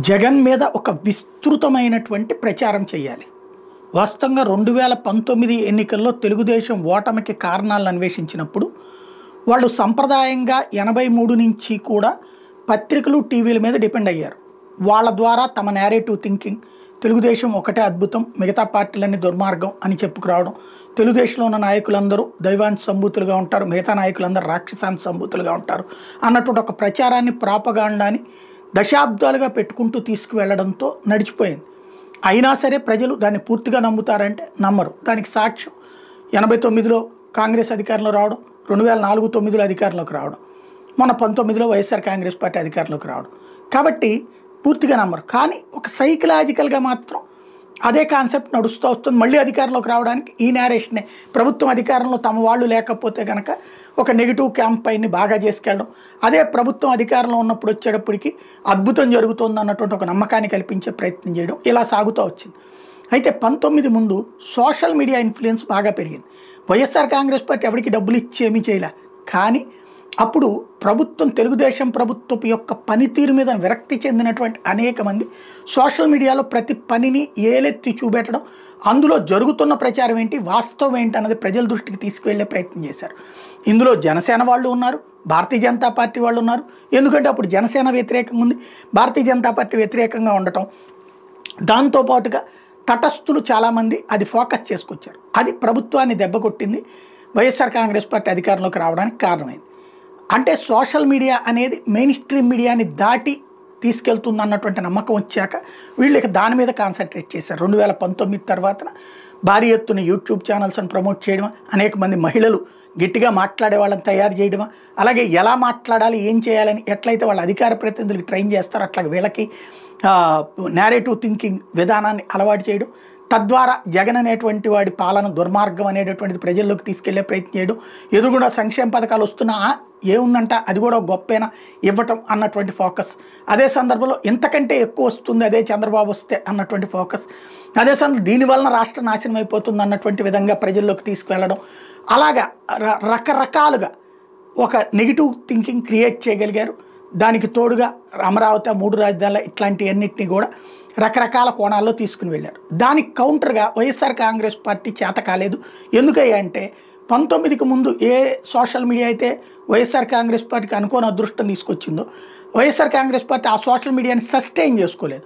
జగన్ మీద ఒక విస్తృతమైనటువంటి ప్రచారం చేయాలి. వాస్తవంగా 2019 ఎన్నికల్లో తెలుగుదేశం ఓటమికి కారణాలను అన్వేషించినప్పుడు వాళ్ళు సంప్రదాయంగా 83 నుంచి కూడా పత్రికలు, టీవీల మీద డిపెండ్ అయ్యారు. వాళ్ళ ద్వారా తమ నేరేటివ్ థింకింగ్ తెలుగుదేశం ఒకటే అద్భుతం, మిగతా పార్టీలన్నీ దుర్మార్గం అని చెప్పుకురావడం, తెలుగుదేశంలో ఉన్న నాయకులందరూ దైవాంశ సంభూతులుగా ఉంటారు, మిగతా నాయకులందరూ రాక్షసాంశ సంభూతులుగా ఉంటారు అన్నటువంటి ఒక ప్రచారాన్ని, ప్రాపగాండాని దశాబ్దాలుగా పెట్టుకుంటూ తీసుకువెళ్లడంతో నడిచిపోయింది. అయినా సరే ప్రజలు దాన్ని పూర్తిగా నమ్ముతారంటే నమ్మరు. దానికి సాక్ష్యం 89లో కాంగ్రెస్ అధికారంలో రావడం, 2004-9లో అధికారంలోకి రావడం, మన 19లో వైఎస్ఆర్ కాంగ్రెస్ పార్టీ అధికారంలోకి రావడం. కాబట్టి పూర్తిగా నమ్మరు. కానీ ఒక సైకలాజికల్గా మాత్రం అదే కాన్సెప్ట్ నడుస్తూ వస్తుంది. మళ్ళీ అధికారంలోకి రావడానికి ఈ నేరేషనే, ప్రభుత్వం అధికారంలో తమ వాళ్ళు లేకపోతే కనుక ఒక నెగిటివ్ క్యాంపెయిన్ని బాగా చేసుకెళ్ళడం, అదే ప్రభుత్వం అధికారంలో ఉన్నప్పుడు వచ్చేటప్పటికి అద్భుతం జరుగుతుంది అన్నటువంటి ఒక నమ్మకాన్ని కల్పించే ప్రయత్నం చేయడం, ఇలా సాగుతూ వచ్చింది. అయితే 19 ముందు సోషల్ మీడియా ఇన్ఫ్లుయెన్స్ బాగా పెరిగింది. వైఎస్ఆర్ కాంగ్రెస్ పార్టీ ఎవరికి డబ్బులు ఇచ్చి ఏమీ చేయలే. కానీ అప్పుడు ప్రభుత్వం, తెలుగుదేశం ప్రభుత్వం యొక్క పనితీరు మీద విరక్తి చెందినటువంటి అనేక మంది సోషల్ మీడియాలో ప్రతి పనిని ఏలెత్తి చూపెట్టడం, అందులో జరుగుతున్న ప్రచారం ఏంటి, వాస్తవం ఏంటి అన్నది ప్రజల దృష్టికి తీసుకువెళ్లే ప్రయత్నం చేశారు. ఇందులో జనసేన వాళ్ళు ఉన్నారు, భారతీయ జనతా పార్టీ వాళ్ళు ఉన్నారు. ఎందుకంటే అప్పుడు జనసేన వ్యతిరేకంగా ఉంది, భారతీయ జనతా పార్టీ వ్యతిరేకంగా ఉండటం, దాంతోపాటుగా తటస్థులు చాలామంది అది ఫోకస్ చేసుకొచ్చారు. అది ప్రభుత్వాన్ని దెబ్బకొట్టింది, వైఎస్ఆర్ కాంగ్రెస్ పార్టీ అధికారంలోకి రావడానికి కారణమైంది. అంటే సోషల్ మీడియా అనేది మెయిన్ స్ట్రీమ్ మీడియాని దాటి తీసుకెళ్తుంది అన్నటువంటి నమ్మకం వచ్చాక వీళ్ళకి దాని మీద కాన్సన్ట్రేట్ చేశారు. 2019 తర్వాత భారీ ఎత్తున యూట్యూబ్ ఛానల్స్ని ప్రమోట్ చేయడమా, అనేక మంది మహిళలు గట్టిగా మాట్లాడే వాళ్ళని తయారు చేయడమా, అలాగే ఎలా మాట్లాడాలి, ఏం చేయాలని ఎట్లయితే వాళ్ళ అధికార ప్రతినిధులకు ట్రైన్ చేస్తారో అట్లా వీళ్ళకి నేరేటివ్ థింకింగ్ విధానాన్ని అలవాటు చేయడం, తద్వారా జగన్ అనేటువంటి వాడి పాలన దుర్మార్గం అనేటటువంటిది ప్రజల్లోకి తీసుకెళ్లే ప్రయత్నం చేయడం, ఎదురుగుండా సంక్షేమ పథకాలు వస్తున్నా ఏముందంట అది కూడా గొప్పేనా ఇవ్వటం అన్నటువంటి ఫోకస్, అదే సందర్భంలో ఇంతకంటే ఎక్కువ వస్తుంది అదే చంద్రబాబు వస్తే అన్నటువంటి ఫోకస్, అదే సందర్భంలో దీనివలన రాష్ట్ర నాశనం అయిపోతుంది అన్నటువంటి విధంగా ప్రజల్లోకి తీసుకువెళ్ళడం, అలాగా రకరకాలుగా ఒక నెగిటివ్ థింకింగ్ క్రియేట్ చేయగలిగారు. దానికి తోడుగా అమరావతి, 3 రాజధానుల ఇట్లాంటివన్నింటినీ కూడా రకరకాల కోణాల్లో తీసుకుని వెళ్ళారు. దానికి కౌంటర్గా వైఎస్ఆర్ కాంగ్రెస్ పార్టీ చేత కాలేదు. ఎందుకయ్యా అంటే 19కి ముందు ఏ సోషల్ మీడియా అయితే వైఎస్ఆర్ కాంగ్రెస్ పార్టీకి అనుకోని అదృష్టం తీసుకొచ్చిందో, వైఎస్ఆర్ కాంగ్రెస్ పార్టీ ఆ సోషల్ మీడియాని సస్టైన్ చేసుకోలేదు.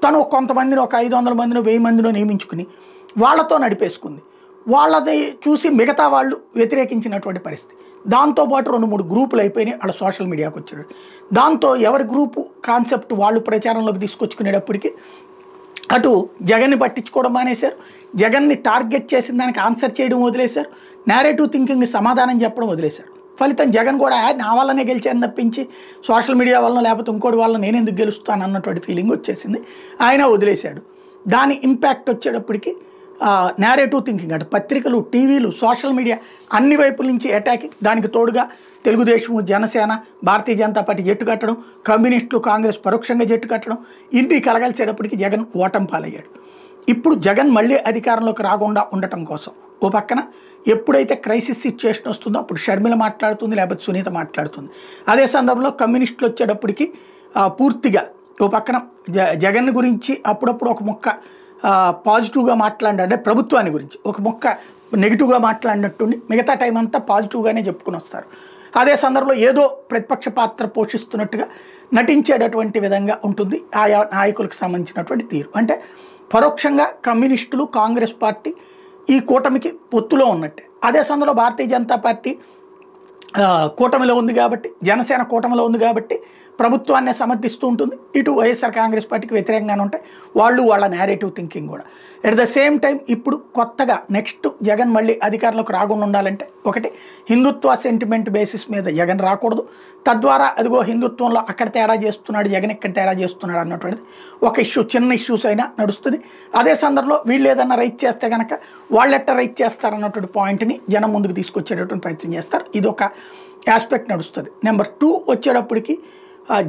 తను కొంతమందిని, ఒక 500 మందిని, 1000 మందినో నియమించుకుని వాళ్ళతో నడిపేసుకుంది. వాళ్ళది చూసి మిగతా వాళ్ళు వ్యతిరేకించినటువంటి పరిస్థితి. దాంతోపాటు 2-3 గ్రూపులు అయిపోయినాయి వాళ్ళ సోషల్ మీడియాకి వచ్చాడు. దాంతో ఎవరి గ్రూపు కాన్సెప్ట్ వాళ్ళు ప్రచారంలోకి తీసుకొచ్చుకునేటప్పటికి అటు జగన్ని పట్టించుకోవడం మానేశారు, జగన్ని టార్గెట్ చేసిన దానికి ఆన్సర్ చేయడం వదిలేశారు, నేరేటివ్ థింకింగ్ని సమాధానం చెప్పడం వదిలేశారు. ఫలితం జగన్ కూడా నా వల్లనే గెలిచాను తప్పించి సోషల్ మీడియా వలన లేకపోతే ఇంకోటి వల్ల నేను ఎందుకు గెలుస్తాను అన్నటువంటి ఫీలింగ్ వచ్చేసింది. ఆయన వదిలేశాడు. దాని ఇంపాక్ట్ వచ్చేటప్పటికి నేరేటివ్ థింకింగ్ అంటే పత్రికలు, టీవీలు, సోషల్ మీడియా అన్ని వైపుల నుంచి అటాకింగ్, దానికి తోడుగా తెలుగుదేశం, జనసేన, భారతీయ జనతా పార్టీ జట్టు కట్టడం, కమ్యూనిస్టులు, కాంగ్రెస్ పరోక్షంగా జట్టు కట్టడం, ఇన్ని కలగలిసేటప్పటికి జగన్ ఓటమి పాలయ్యాడు. ఇప్పుడు జగన్ మళ్ళీ అధికారంలోకి రాకుండా ఉండటం కోసం ఓ పక్కన ఎప్పుడైతే క్రైసిస్ సిచ్యుయేషన్ వస్తుందో అప్పుడు షర్మిల మాట్లాడుతుంది, లేకపోతే సునీత మాట్లాడుతుంది. అదే సందర్భంలో కమ్యూనిస్టులు వచ్చేటప్పటికి పూర్తిగా ఓ పక్కన జగన్ గురించి అప్పుడప్పుడు ఒక ముక్క పాజిటివ్గా మాట్లాడంటే ప్రభుత్వాన్ని గురించి ఒక మొక్క నెగిటివ్గా మాట్లాడినట్టుండి మిగతా టైం అంతా పాజిటివ్గానే చెప్పుకుని వస్తారు. అదే సందర్భంలో ఏదో ప్రతిపక్ష పాత్ర పోషిస్తున్నట్టుగా నటించేటటువంటి విధంగా ఉంటుంది ఆయా నాయకులకు సంబంధించినటువంటి తీరు. అంటే పరోక్షంగా కమ్యూనిస్టులు, కాంగ్రెస్ పార్టీ ఈ కూటమికి పొత్తులో ఉన్నట్టే. అదే సందర్భంలో భారతీయ జనతా పార్టీ కూటమిలో ఉంది కాబట్టి, జనసేన కూటమిలో ఉంది కాబట్టి ప్రభుత్వాన్ని సమర్థిస్తూ ఉంటుంది. ఇటు వైఎస్ఆర్ కాంగ్రెస్ పార్టీకి వ్యతిరేకంగానే ఉంటాయి వాళ్ళు, వాళ్ళ నేరేటివ్ థింకింగ్ కూడా. ఎట్ ద సేమ్ టైం ఇప్పుడు కొత్తగా నెక్స్ట్ జగన్ మళ్ళీ అధికారంలోకి రాకుండా ఉండాలంటే ఒకటి హిందుత్వ సెంటిమెంట్ బేసిస్ మీద జగన్ రాకూడదు, తద్వారా అదిగో హిందుత్వంలో అక్కడ తేడా చేస్తున్నాడు, జగన్ ఇక్కడ తేడా చేస్తున్నాడు అన్నటువంటిది ఒక ఇష్యూ, చిన్న ఇష్యూస్ అయినా నడుస్తుంది. అదే సందర్భంలో వీళ్ళు ఏదన్నా రైట్ చేస్తే కనుక వాళ్ళెట్ట రైట్ చేస్తారన్నటువంటి పాయింట్ని జనం ముందుకు తీసుకొచ్చేటటువంటి ప్రయత్నం చేస్తారు. ఇది ఒక ఆస్పెక్ట్ నడుస్తుంది. నెంబర్ 2 వచ్చేటప్పటికి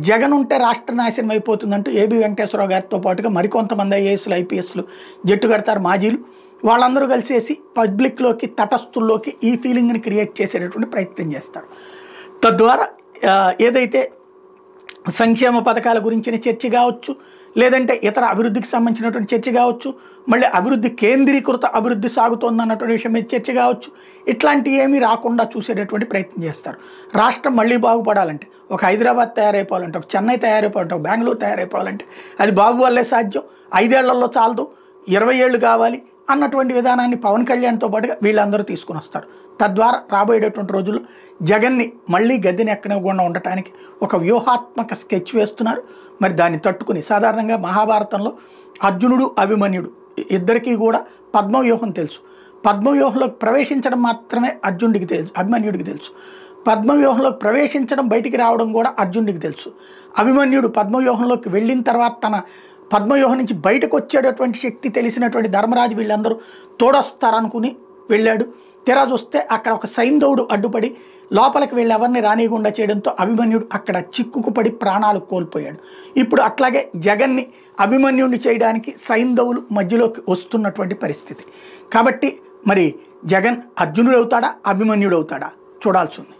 జగన్ ఉంటే రాష్ట్ర నాశనం అయిపోతుందంటూ ఏబి వెంకటేశ్వరరావు గారితో పాటుగా మరికొంతమంది ఐఏఎస్లు, ఐపీఎస్లు జట్టు కడతారు, మాజీలు, వాళ్ళందరూ కలిసేసి పబ్లిక్లోకి, తటస్థుల్లోకి ఈ ఫీలింగ్ని క్రియేట్ చేసేటటువంటి ప్రయత్నం చేస్తారు. తద్వారా ఏదైతే సంక్షేమ పథకాల గురించిన చర్చ కావచ్చు, లేదంటే ఇతర అభివృద్ధికి సంబంధించినటువంటి చర్చ కావచ్చు, మళ్ళీ అభివృద్ధి కేంద్రీకృత అభివృద్ధి సాగుతోందన్నటువంటి విషయం మీద చర్చ కావచ్చు. ఇట్లాంటివి ఏమీ రాకుండా చూసేటటువంటి ప్రయత్నం చేస్తారు. రాష్ట్రం మళ్ళీ బాగుపడాలంటే, ఒక హైదరాబాద్ తయారైపోవాలంటే, ఒక చెన్నై తయారైపోవాలంటే, ఒక బెంగళూరు తయారైపోవాలంటే అది బాబు వల్లే సాధ్యం. 5 ఏళ్లలో చాలదు, 20 ఏళ్ళు కావాలి అన్నటువంటి విధానాన్ని పవన్ కళ్యాణ్తో పాటుగా వీళ్ళందరూ తీసుకుని వస్తారు. తద్వారా రాబోయేటటువంటి రోజుల్లో జగన్ని మళ్ళీ గద్దెని ఎక్కనివ్వకుండా ఉండటానికి ఒక వ్యూహాత్మక స్కెచ్ వేస్తున్నారు. మరి దాన్ని తట్టుకుని సాధారణంగా మహాభారతంలో అర్జునుడు అభిమన్యుడు ఇద్దరికీ కూడా పద్మవ్యూహం తెలుసు. పద్మవ్యూహంలోకి ప్రవేశించడం మాత్రమే అర్జునుడికి తెలుసు, అభిమన్యుడికి తెలుసు. పద్మవ్యూహంలోకి ప్రవేశించడం, బయటికి రావడం కూడా అర్జునుడికి తెలుసు. అభిమన్యుడు పద్మవ్యూహంలోకి వెళ్ళిన తర్వాత తన పద్మవ్యూహం నుంచి బయటకు వచ్చేటటువంటి శక్తి తెలిసినటువంటి ధర్మరాజు వీళ్ళందరూ తోడొస్తారనుకుని వెళ్ళాడు. తెరా చూస్తే అక్కడ ఒక సైంధవుడు అడ్డుపడి లోపలికి వెళ్ళి ఎవరిని రానియకుండా చేయడంతో అభిమన్యుడు అక్కడ చిక్కుకుపడి ప్రాణాలు కోల్పోయాడు. ఇప్పుడు అట్లాగే జగన్ని అభిమన్యుడిని చేయడానికి సైంధవులు మధ్యలోకి వస్తున్నటువంటి పరిస్థితి. కాబట్టి మరి జగన్ అర్జునుడు అవుతాడా, అభిమన్యుడు అవుతాడా చూడాల్సి ఉంది.